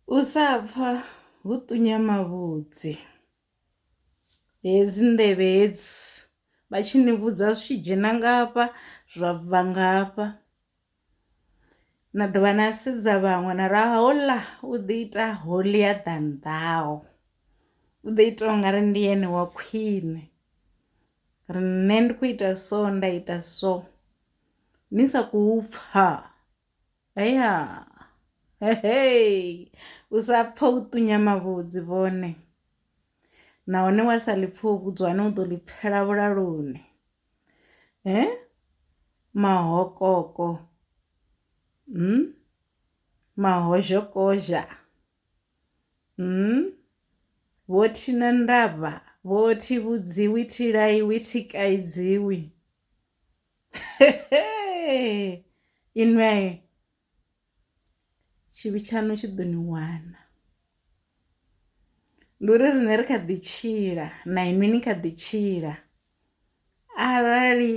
U sa pfa hu ṱunya mavhudzi. Hedzi nḓevhe hedzi vha tshi ni vhudza zwi tshi dzhena ngafha zwa bva ngafha, na dovha na sedza vhaṅwe na ra houḽa u ḓi ita holier than thou, u ḓo ita ungari ndi ene wa khwiṋe ri nṋe ndi khou ita so nda ita so ni sa khou pfha. Heya u sa pfha u ṱunya mavhudzi vhone, nahone wa sa ḽi pfha u vhudziwa hone u ḓo ḽi pfhela vhulaloni. Mahokoko mahozhokozha vho thina ndavha vho thi vhudziwi thi laiwi thi kaidziwi. Inwi tshivhi tshaṋu tshi ḓo ni wana, ndi uri riṋe ri kha ḓi tshila na inwi ni kha ḓi tshila. Arali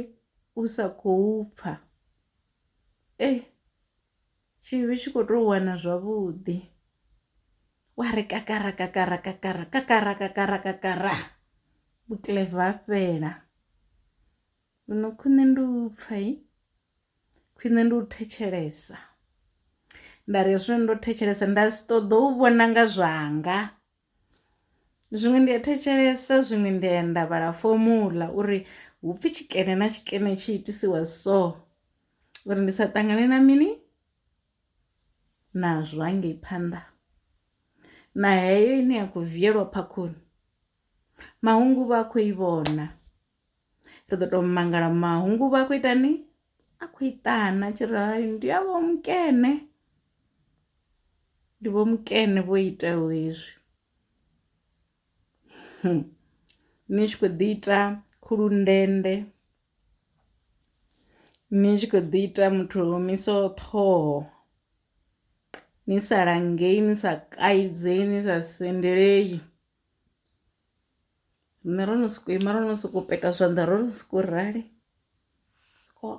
u sa khou pfha tshivhi tshi kho to wana zwavhuḓi wa ri kakara kakara kakara kakara kakara kakara vhukiḽevu ha fhela. Zwino khwine ndi u pfha khwine ndi u thetshelesa, nda ri hezwi ndo thetshelesa nda si ṱoḓa u vhona nga zwanga, zwiṅwe ndi a thetshelesa zwiṅwe ndi ya nda vhala fomuḽa uri hupfi tshikene na tshikene tshi itisiwa so uri ndi sa ṱangane na mini nazwo hangei phanḓa. Na heyo ine ya khou vielwa phakhoni mahungu vha a khou i vhona, ri ḓo to mangala mahungu vha a khou itani a khou iṱana tshi ri hayi ndi ya vho mukene, ndi vho mukene vho itaho hezwi. Ni tshi khou ḓi ita khulundende, ni tshi khou ḓi ita muthu o omisaho ṱhoho, ni sa langei ni sa kaidzei ni sa sendelei, riṋe ro no sokou ima ro no sokou peta zwanḓa ro no sokou rali ko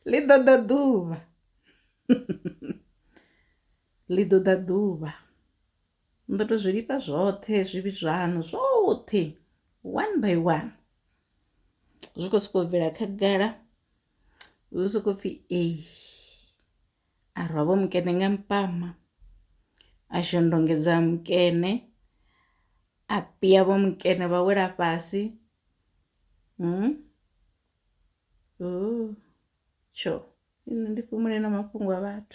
ḽi ḓo ḓa ḓuvha ḽi ḓo ḓa ḓuvha ni ḓo to zwi lifha zwoṱhe zwivhi zwaṋu zwoṱhe one by one zwi khou sokou bvela khagala hu sokou pfhi a rwa vho mukene nga mpama, a shondongedza mukene, a pia vho mukene vha wela fhasi. Tsho nṋe ndi fhumule na mafhungo a vhathu.